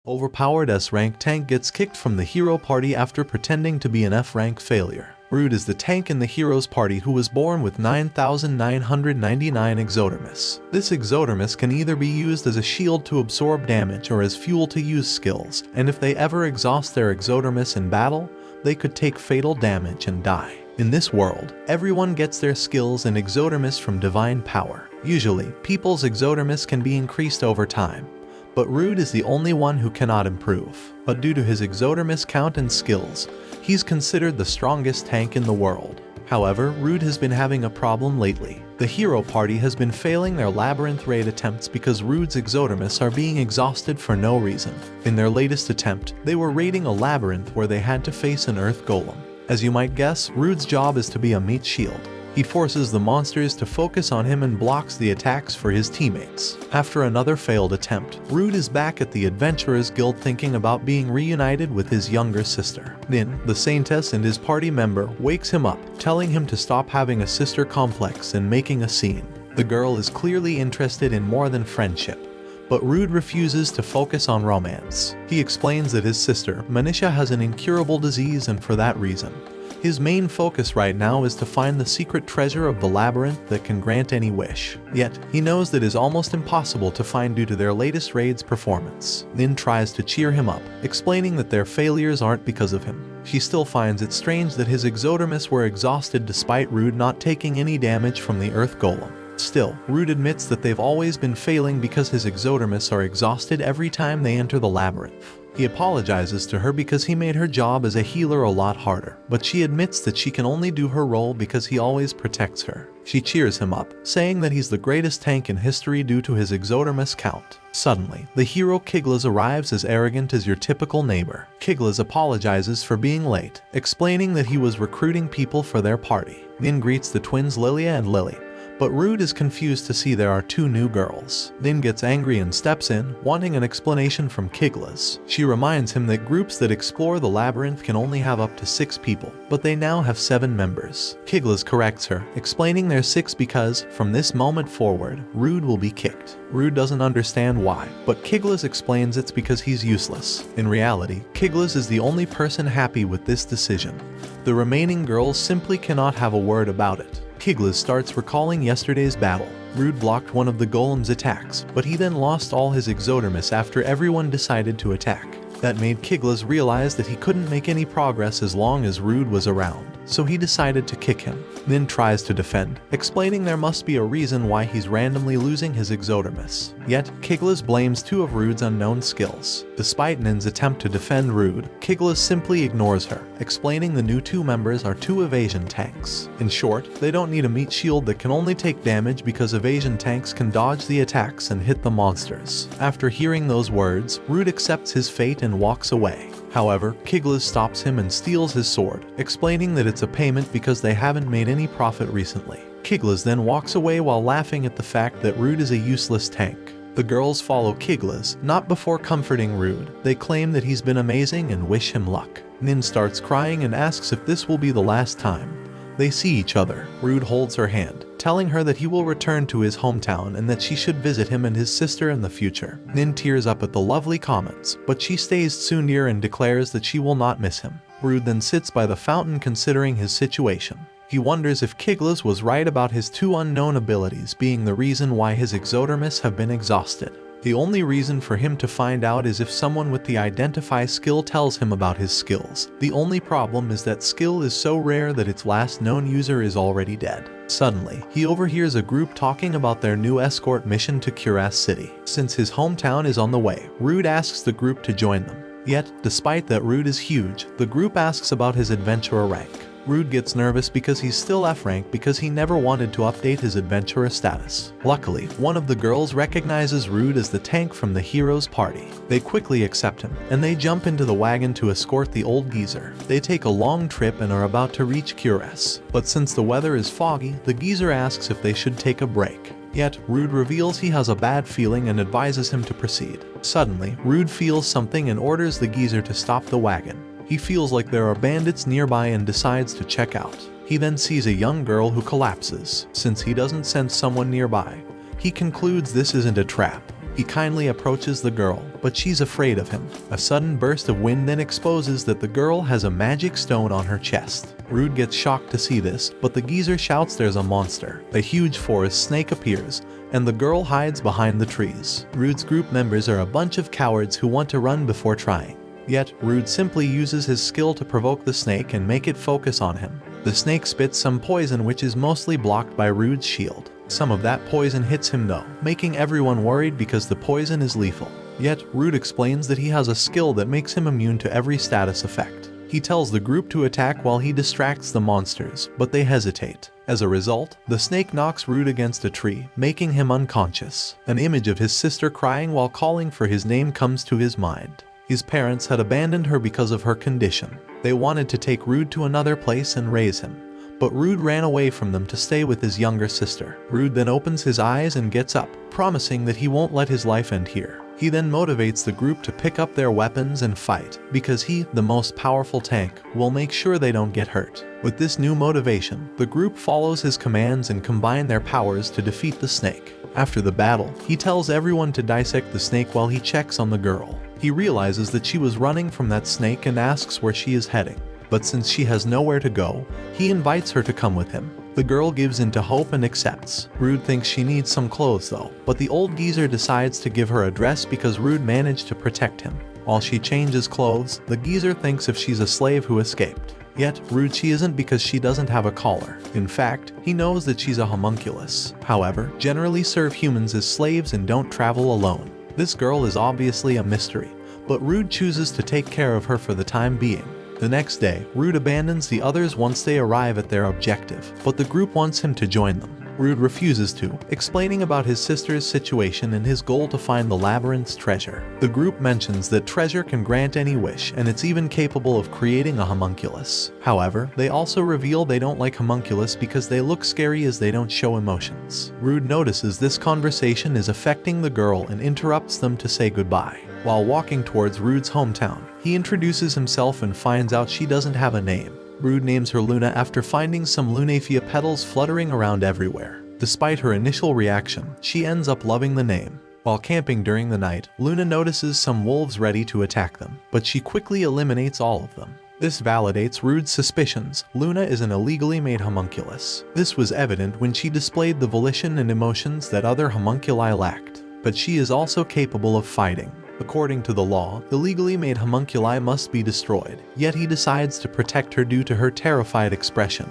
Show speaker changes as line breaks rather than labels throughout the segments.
Overpowered S-rank tank gets kicked from the hero party after pretending to be an F-rank failure. Rude is the tank in the hero's party who was born with 9,999 exodermis. This exodermis can either be used as a shield to absorb damage or as fuel to use skills, and if they ever exhaust their exodermis in battle, they could take fatal damage and die. In this world, everyone gets their skills and exodermis from divine power. Usually, people's exodermis can be increased over time, but Rude is the only one who cannot improve. But due to his exodermis count and skills, he's considered the strongest tank in the world. However, Rude has been having a problem lately. The hero party has been failing their labyrinth raid attempts because Rude's exodermis are being exhausted for no reason. In their latest attempt, they were raiding a labyrinth where they had to face an earth golem. As you might guess, Rude's job is to be a meat shield. He forces the monsters to focus on him and blocks the attacks for his teammates. After another failed attempt, Rude is back at the Adventurers Guild thinking about being reunited with his younger sister. Nin, the Saintess, and his party member wakes him up, telling him to stop having a sister complex and making a scene. The girl is clearly interested in more than friendship, but Rude refuses to focus on romance. He explains that his sister, Manisha, has an incurable disease, and for that reason, his main focus right now is to find the secret treasure of the labyrinth that can grant any wish. Yet, he knows that is almost impossible to find due to their latest raid's performance. Nin tries to cheer him up, explaining that their failures aren't because of him. She still finds it strange that his exodermis were exhausted despite Rude not taking any damage from the earth golem. Still, Rude admits that they've always been failing because his exodermis are exhausted every time they enter the labyrinth. He apologizes to her because he made her job as a healer a lot harder, but she admits that she can only do her role because he always protects her. She cheers him up, saying that he's the greatest tank in history due to his exodermis count. Suddenly, the hero Kiglas arrives as arrogant as your typical neighbor. Kiglas apologizes for being late, explaining that he was recruiting people for their party. Nin greets the twins Lilia and Lily, but Rude is confused to see there are two new girls. Nin gets angry and steps in, wanting an explanation from Kiglas. She reminds him that groups that explore the labyrinth can only have up to 6 people, but they now have 7 members. Kiglas corrects her, explaining there's 6 because, from this moment forward, Rude will be kicked. Rude doesn't understand why, but Kiglas explains it's because he's useless. In reality, Kiglas is the only person happy with this decision. The remaining girls simply cannot have a word about it. Kiglas starts recalling yesterday's battle. Rude blocked one of the golem's attacks, but he then lost all his exodermis after everyone decided to attack. That made Kiglas realize that he couldn't make any progress as long as Rude was around, so he decided to kick him. Nin tries to defend, explaining there must be a reason why he's randomly losing his exodermis. Yet, Kiglas blames 2 of Rude's unknown skills. Despite Nin's attempt to defend Rude, Kiglas simply ignores her, explaining the new 2 members are 2 evasion tanks. In short, they don't need a meat shield that can only take damage because evasion tanks can dodge the attacks and hit the monsters. After hearing those words, Rude accepts his fate and walks away. However, Kiglas stops him and steals his sword, explaining that it's a payment because they haven't made any profit recently. Kiglas then walks away while laughing at the fact that Rude is a useless tank. The girls follow Kiglas, not before comforting Rude. They claim that he's been amazing and wish him luck. Nin starts crying and asks if this will be the last time. They see each other. Rude holds her hand, telling her that he will return to his hometown and that she should visit him and his sister in the future. Nin tears up at the lovely comments, but she stays Tsundir and declares that she will not miss him. Rude then sits by the fountain considering his situation. He wonders if Kiglas was right about his 2 unknown abilities being the reason why his exodermis have been exhausted. The only reason for him to find out is if someone with the Identify skill tells him about his skills. The only problem is that skill is so rare that its last known user is already dead. Suddenly, he overhears a group talking about their new escort mission to Cuirass City. Since his hometown is on the way, Rude asks the group to join them. Yet, despite that Rude is huge, the group asks about his adventurer rank. Rude gets nervous because he's still F-rank because he never wanted to update his adventurer status. Luckily, one of the girls recognizes Rude as the tank from the hero's party. They quickly accept him, and they jump into the wagon to escort the old geezer. They take a long trip and are about to reach Cuirass, but since the weather is foggy, the geezer asks if they should take a break. Yet, Rude reveals he has a bad feeling and advises him to proceed. Suddenly, Rude feels something and orders the geezer to stop the wagon. He feels like there are bandits nearby and decides to check out. He then sees a young girl who collapses. Since he doesn't sense someone nearby, he concludes this isn't a trap. He kindly approaches the girl, but she's afraid of him. A sudden burst of wind then exposes that the girl has a magic stone on her chest. Rude gets shocked to see this, but the geezer shouts there's a monster. A huge forest snake appears, and the girl hides behind the trees. Rude's group members are a bunch of cowards who want to run before trying. Yet, Rude simply uses his skill to provoke the snake and make it focus on him. The snake spits some poison which is mostly blocked by Rude's shield. Some of that poison hits him though, making everyone worried because the poison is lethal. Yet, Rude explains that he has a skill that makes him immune to every status effect. He tells the group to attack while he distracts the monsters, but they hesitate. As a result, the snake knocks Rude against a tree, making him unconscious. An image of his sister crying while calling for his name comes to his mind. His parents had abandoned her because of her condition. They wanted to take Rude to another place and raise him, but Rude ran away from them to stay with his younger sister. Rude then opens his eyes and gets up, promising that he won't let his life end here. He then motivates the group to pick up their weapons and fight, because he, the most powerful tank, will make sure they don't get hurt. With this new motivation, the group follows his commands and combine their powers to defeat the snake. After the battle, he tells everyone to dissect the snake while he checks on the girl. He realizes that she was running from that snake and asks where she is heading. But since she has nowhere to go, he invites her to come with him. The girl gives in to hope and accepts. Rude thinks she needs some clothes though, but the old geezer decides to give her a dress because Rude managed to protect him. While she changes clothes, the geezer thinks if she's a slave who escaped. Yet, Rude she isn't because she doesn't have a collar. In fact, he knows that she's a homunculus. However, generally serve humans as slaves and don't travel alone. This girl is obviously a mystery, but Rude chooses to take care of her for the time being. The next day, Rude abandons the others once they arrive at their objective, but the group wants him to join them. Rude refuses to, explaining about his sister's situation and his goal to find the labyrinth's treasure. The group mentions that treasure can grant any wish, and it's even capable of creating a homunculus. However, they also reveal they don't like homunculus because they look scary as they don't show emotions. Rude notices this conversation is affecting the girl and interrupts them to say goodbye. While walking towards Rude's hometown, he introduces himself and finds out she doesn't have a name. Rude names her Luna after finding some Lunafia petals fluttering around everywhere. Despite her initial reaction, she ends up loving the name. While camping during the night, Luna notices some wolves ready to attack them, but she quickly eliminates all of them. This validates Rude's suspicions. Luna is an illegally made homunculus. This was evident when she displayed the volition and emotions that other homunculi lacked. But she is also capable of fighting. According to the law, illegally made homunculi must be destroyed, yet he decides to protect her due to her terrified expression,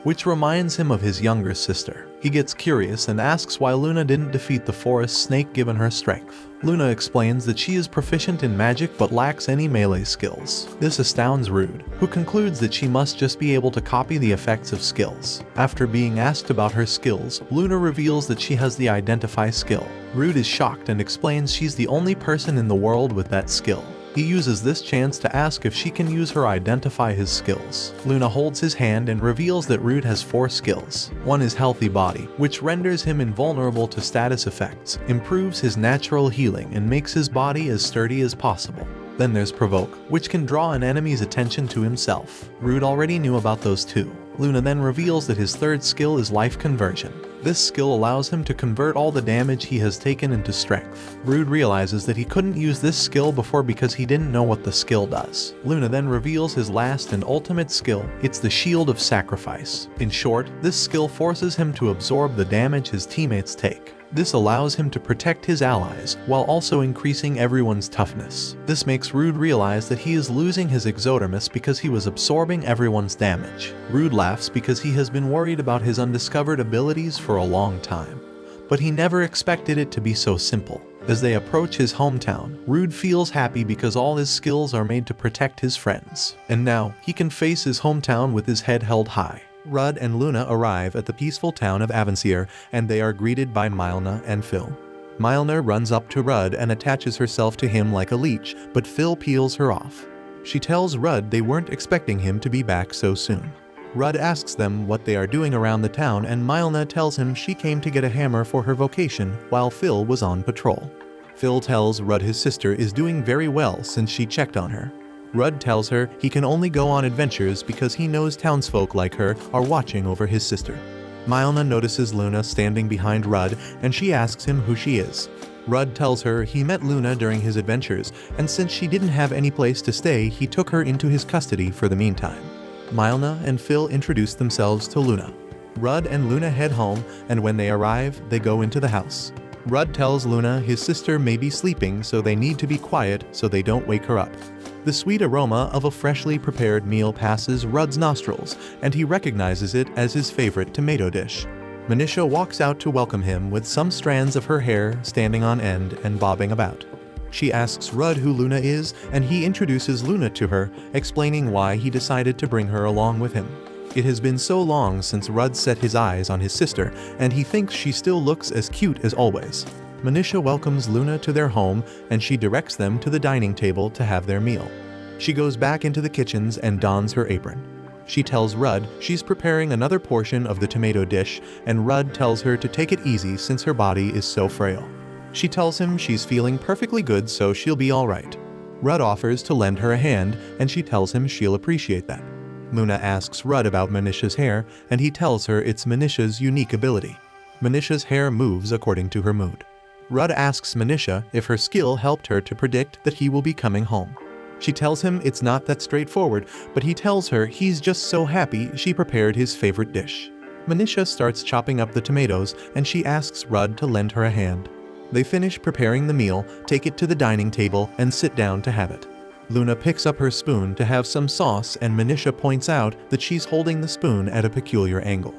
which reminds him of his younger sister. He gets curious and asks why Luna didn't defeat the forest snake given her strength. Luna explains that she is proficient in magic but lacks any melee skills. This astounds Rude, who concludes that she must just be able to copy the effects of skills. After being asked about her skills, Luna reveals that she has the Identify skill. Rude is shocked and explains she's the only person in the world with that skill. He uses this chance to ask if she can use her Identify his skills. Luna holds his hand and reveals that Rude has 4 skills. One is Healthy Body, which renders him invulnerable to status effects, improves his natural healing, and makes his body as sturdy as possible. Then there's Provoke, which can draw an enemy's attention to himself. Rude already knew about those 2. Luna then reveals that his 3rd skill is Life Conversion. This skill allows him to convert all the damage he has taken into strength. Rude realizes that he couldn't use this skill before because he didn't know what the skill does. Luna then reveals his last and ultimate skill. It's the Shield of Sacrifice. In short, this skill forces him to absorb the damage his teammates take. This allows him to protect his allies, while also increasing everyone's toughness. This makes Rude realize that he is losing his exodermis because he was absorbing everyone's damage. Rude laughs because he has been worried about his undiscovered abilities for a long time. But he never expected it to be so simple. As they approach his hometown, Rude feels happy because all his skills are made to protect his friends. And now, he can face his hometown with his head held high. Rudd and Luna arrive at the peaceful town of Avansir, and they are greeted by Milna and Phil. Milna runs up to Rudd and attaches herself to him like a leech, but Phil peels her off. She tells Rudd they weren't expecting him to be back so soon. Rudd asks them what they are doing around the town, and Milna tells him she came to get a hammer for her vocation while Phil was on patrol. Phil tells Rudd his sister is doing very well since she checked on her. Rudd tells her he can only go on adventures because he knows townsfolk like her are watching over his sister. Milna notices Luna standing behind Rudd and she asks him who she is. Rudd tells her he met Luna during his adventures, and since she didn't have any place to stay, he took her into his custody for the meantime. Milna and Phil introduce themselves to Luna. Rudd and Luna head home, and when they arrive, they go into the house. Rudd tells Luna his sister may be sleeping, so they need to be quiet so they don't wake her up. The sweet aroma of a freshly prepared meal passes Rudd's nostrils, and he recognizes it as his favorite tomato dish. Manisha walks out to welcome him with some strands of her hair standing on end and bobbing about. She asks Rudd who Luna is, and he introduces Luna to her, explaining why he decided to bring her along with him. It has been so long since Rudd set his eyes on his sister, and he thinks she still looks as cute as always. Manisha welcomes Luna to their home, and she directs them to the dining table to have their meal. She goes back into the kitchens and dons her apron. She tells Rudd she's preparing another portion of the tomato dish, and Rudd tells her to take it easy since her body is so frail. She tells him she's feeling perfectly good, so she'll be alright. Rudd offers to lend her a hand, and she tells him she'll appreciate that. Luna asks Rudd about Manisha's hair, and he tells her it's Manisha's unique ability. Manisha's hair moves according to her mood. Rudd asks Manisha if her skill helped her to predict that he will be coming home. She tells him it's not that straightforward, but he tells her he's just so happy she prepared his favorite dish. Manisha starts chopping up the tomatoes, and she asks Rudd to lend her a hand. They finish preparing the meal, take it to the dining table, and sit down to have it. Luna picks up her spoon to have some sauce, and Manisha points out that she's holding the spoon at a peculiar angle.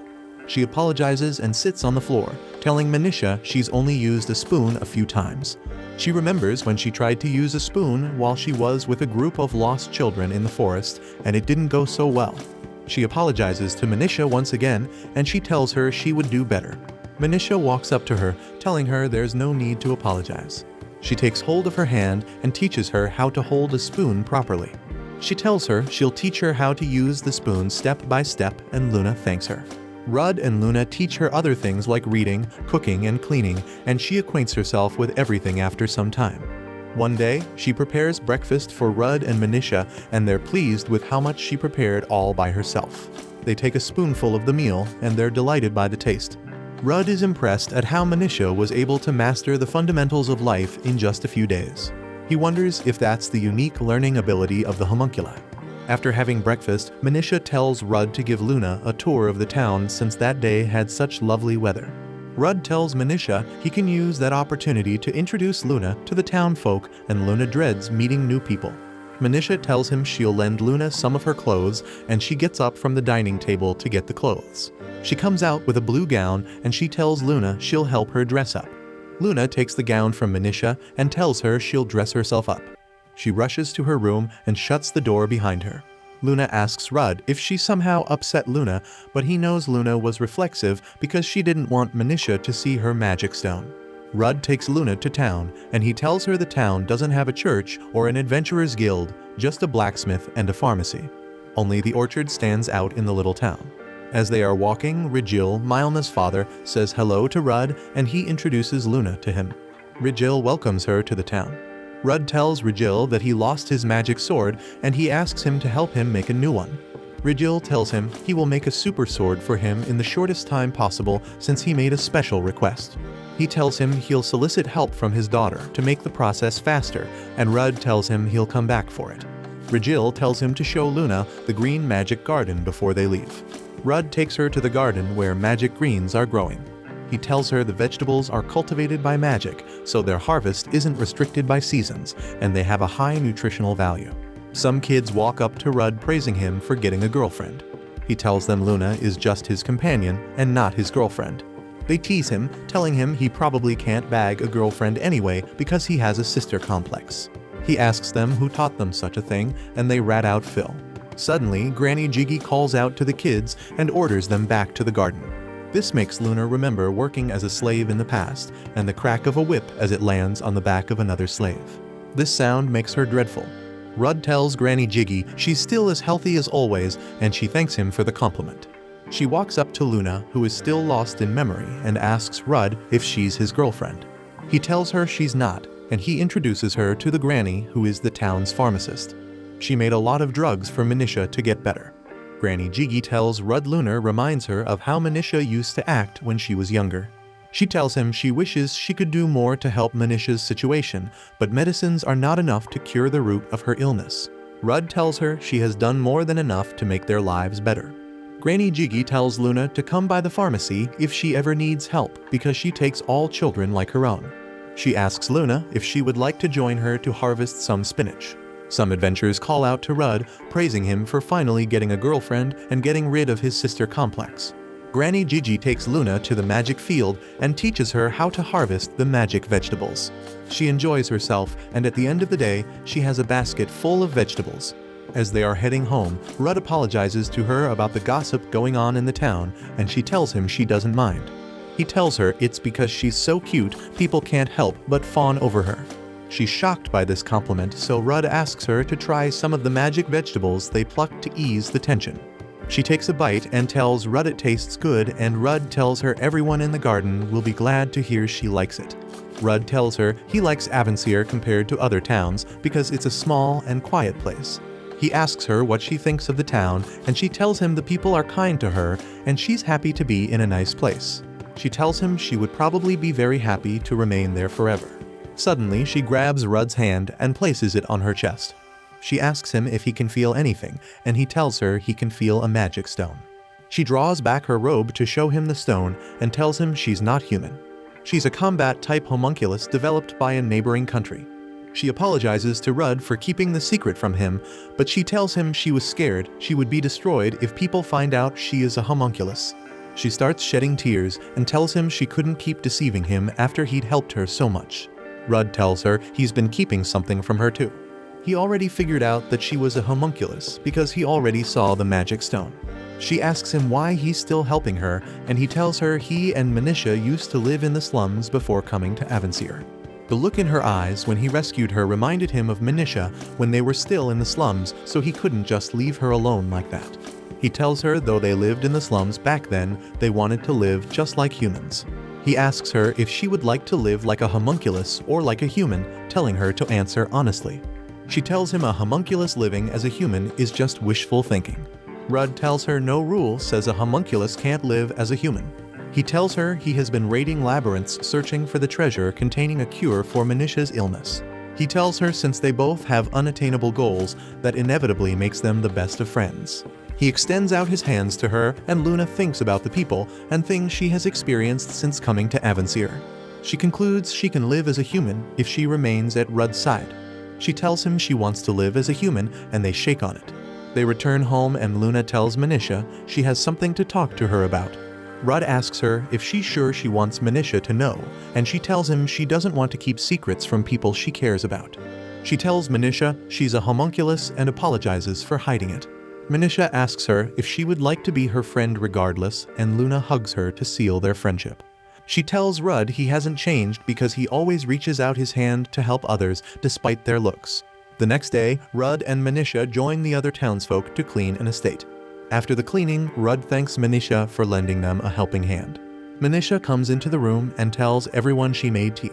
She apologizes and sits on the floor, telling Manisha she's only used a spoon a few times. She remembers when she tried to use a spoon while she was with a group of lost children in the forest, and it didn't go so well. She apologizes to Manisha once again, and she tells her she would do better. Manisha walks up to her, telling her there's no need to apologize. She takes hold of her hand and teaches her how to hold a spoon properly. She tells her she'll teach her how to use the spoon step by step, and Luna thanks her. Rudd and Luna teach her other things like reading, cooking, and cleaning, and she acquaints herself with everything after some time. One day, she prepares breakfast for Rudd and Manisha, and they're pleased with how much she prepared all by herself. They take a spoonful of the meal, and they're delighted by the taste. Rudd is impressed at how Manisha was able to master the fundamentals of life in just a few days. He wonders if that's the unique learning ability of the homunculi. After having breakfast, Manisha tells Rudd to give Luna a tour of the town since that day had such lovely weather. Rudd tells Manisha he can use that opportunity to introduce Luna to the town folk, and Luna dreads meeting new people. Manisha tells him she'll lend Luna some of her clothes, and she gets up from the dining table to get the clothes. She comes out with a blue gown, and she tells Luna she'll help her dress up. Luna takes the gown from Manisha and tells her she'll dress herself up. She rushes to her room and shuts the door behind her. Luna asks Rudd if she somehow upset Luna, but he knows Luna was reflexive because she didn't want Manisha to see her magic stone. Rudd takes Luna to town, and he tells her the town doesn't have a church or an adventurer's guild, just a blacksmith and a pharmacy. Only the orchard stands out in the little town. As they are walking, Rigil, Milna's father, says hello to Rudd, and he introduces Luna to him. Rigil welcomes her to the town. Rudd tells Rigil that he lost his magic sword, and he asks him to help him make a new one. Rigil tells him he will make a super sword for him in the shortest time possible since he made a special request. He tells him he'll solicit help from his daughter to make the process faster, and Rudd tells him he'll come back for it. Rigil tells him to show Luna the green magic garden before they leave. Rudd takes her to the garden where magic greens are growing. He tells her the vegetables are cultivated by magic, so their harvest isn't restricted by seasons, and they have a high nutritional value. Some kids walk up to Rudd praising him for getting a girlfriend. He tells them Luna is just his companion and not his girlfriend. They tease him, telling him he probably can't bag a girlfriend anyway because he has a sister complex. He asks them who taught them such a thing, and they rat out Phil. Suddenly, Granny Jiggy calls out to the kids and orders them back to the garden. This makes Luna remember working as a slave in the past, and the crack of a whip as it lands on the back of another slave. This sound makes her dreadful. Rudd tells Granny Jiggy she's still as healthy as always, and she thanks him for the compliment. She walks up to Luna, who is still lost in memory, and asks Rudd if she's his girlfriend. He tells her she's not, and he introduces her to the granny, who is the town's pharmacist. She made a lot of drugs for Manisha to get better. Granny Jiggy tells Rudd Luna reminds her of how Manisha used to act when she was younger. She tells him she wishes she could do more to help Manisha's situation, but medicines are not enough to cure the root of her illness. Rudd tells her she has done more than enough to make their lives better. Granny Jiggy tells Luna to come by the pharmacy if she ever needs help because she takes all children like her own. She asks Luna if she would like to join her to harvest some spinach. Some adventurers call out to Rudd, praising him for finally getting a girlfriend and getting rid of his sister complex. Granny Gigi takes Luna to the magic field and teaches her how to harvest the magic vegetables. She enjoys herself, and at the end of the day, she has a basket full of vegetables. As they are heading home, Rudd apologizes to her about the gossip going on in the town, and she tells him she doesn't mind. He tells her it's because she's so cute, people can't help but fawn over her. She's shocked by this compliment, so Rudd asks her to try some of the magic vegetables they plucked to ease the tension. She takes a bite and tells Rudd it tastes good, and Rudd tells her everyone in the garden will be glad to hear she likes it. Rudd tells her he likes Avansir compared to other towns because it's a small and quiet place. He asks her what she thinks of the town, and she tells him the people are kind to her and she's happy to be in a nice place. She tells him she would probably be very happy to remain there forever. Suddenly, she grabs Rudd's hand and places it on her chest. She asks him if he can feel anything, and he tells her he can feel a magic stone. She draws back her robe to show him the stone and tells him she's not human. She's a combat-type homunculus developed by a neighboring country. She apologizes to Rudd for keeping the secret from him, but she tells him she was scared she would be destroyed if people find out she is a homunculus. She starts shedding tears and tells him she couldn't keep deceiving him after he'd helped her so much. Rudd tells her he's been keeping something from her too. He already figured out that she was a homunculus because he already saw the magic stone. She asks him why he's still helping her, and he tells her he and Manisha used to live in the slums before coming to Avansir. The look in her eyes when he rescued her reminded him of Manisha when they were still in the slums, so he couldn't just leave her alone like that. He tells her though they lived in the slums back then, they wanted to live just like humans. He asks her if she would like to live like a homunculus or like a human, telling her to answer honestly. She tells him a homunculus living as a human is just wishful thinking. Rudd tells her no rule says a homunculus can't live as a human. He tells her he has been raiding labyrinths searching for the treasure containing a cure for Manisha's illness. He tells her since they both have unattainable goals, that inevitably makes them the best of friends. He extends out his hands to her, and Luna thinks about the people and things she has experienced since coming to Avansir. She concludes she can live as a human if she remains at Rudd's side. She tells him she wants to live as a human, and they shake on it. They return home, and Luna tells Manisha she has something to talk to her about. Rudd asks her if she's sure she wants Manisha to know, and she tells him she doesn't want to keep secrets from people she cares about. She tells Manisha she's a homunculus and apologizes for hiding it. Manisha asks her if she would like to be her friend regardless, and Luna hugs her to seal their friendship. She tells Rudd he hasn't changed because he always reaches out his hand to help others despite their looks. The next day, Rudd and Manisha join the other townsfolk to clean an estate. After the cleaning, Rudd thanks Manisha for lending them a helping hand. Manisha comes into the room and tells everyone she made tea.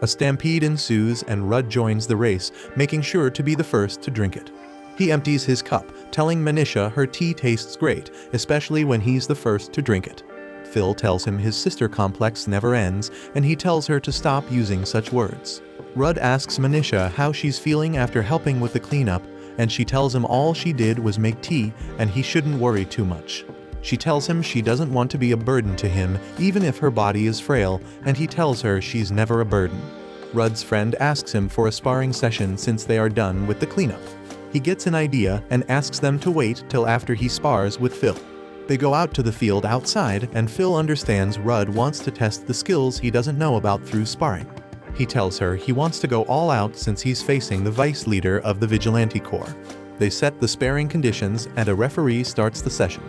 A stampede ensues and Rudd joins the race, making sure to be the first to drink it. He empties his cup, telling Manisha her tea tastes great, especially when he's the first to drink it. Phil tells him his sister complex never ends, and he tells her to stop using such words. Rudd asks Manisha how she's feeling after helping with the cleanup, and she tells him all she did was make tea and he shouldn't worry too much. She tells him she doesn't want to be a burden to him, even if her body is frail, and he tells her she's never a burden. Rudd's friend asks him for a sparring session since they are done with the cleanup. He gets an idea and asks them to wait till after he spars with Phil. They go out to the field outside, and Phil understands Rudd wants to test the skills he doesn't know about through sparring. He tells her he wants to go all out since he's facing the vice leader of the Vigilante Corps. They set the sparring conditions, and a referee starts the session.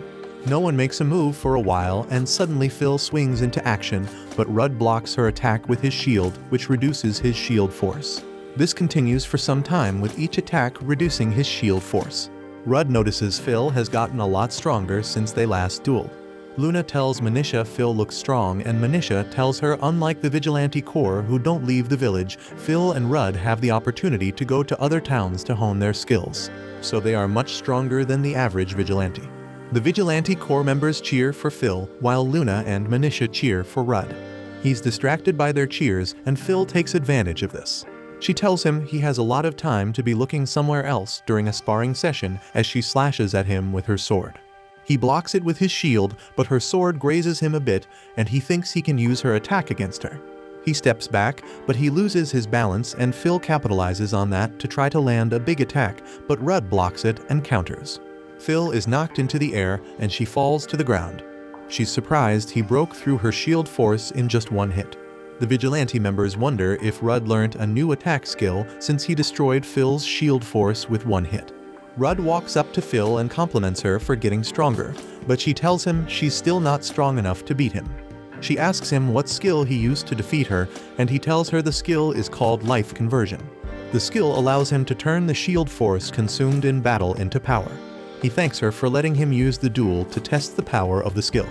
No one makes a move for a while, and suddenly Phil swings into action, but Rudd blocks her attack with his shield, which reduces his shield force. This continues for some time, with each attack reducing his shield force. Rudd notices Phil has gotten a lot stronger since they last dueled. Luna tells Manisha Phil looks strong, and Manisha tells her unlike the Vigilante Corps who don't leave the village, Phil and Rudd have the opportunity to go to other towns to hone their skills. So they are much stronger than the average Vigilante. The Vigilante Corps members cheer for Phil, while Luna and Manisha cheer for Rudd. He's distracted by their cheers, and Phil takes advantage of this. She tells him he has a lot of time to be looking somewhere else during a sparring session as she slashes at him with her sword. He blocks it with his shield, but her sword grazes him a bit, and he thinks he can use her attack against her. He steps back, but he loses his balance, and Phil capitalizes on that to try to land a big attack, but Rudd blocks it and counters. Phil is knocked into the air, and she falls to the ground. She's surprised he broke through her shield force in just one hit. The vigilante members wonder if Rudd learned a new attack skill since he destroyed Phil's shield force with one hit. Rudd walks up to Phil and compliments her for getting stronger, but she tells him she's still not strong enough to beat him. She asks him what skill he used to defeat her, and he tells her the skill is called life conversion. The skill allows him to turn the shield force consumed in battle into power. He thanks her for letting him use the duel to test the power of the skill.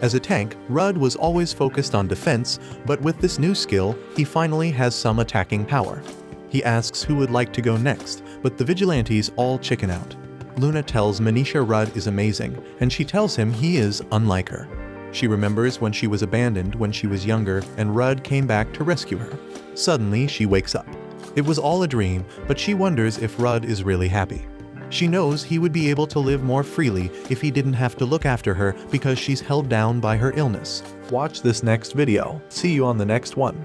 As a tank, Rudd was always focused on defense, but with this new skill, he finally has some attacking power. He asks who would like to go next, but the vigilantes all chicken out. Luna tells Manisha Rudd is amazing, and she tells him he is unlike her. She remembers when she was abandoned when she was younger, and Rudd came back to rescue her. Suddenly, she wakes up. It was all a dream, but she wonders if Rudd is really happy. She knows he would be able to live more freely if he didn't have to look after her because she's held down by her illness. Watch this next video. See you on the next one.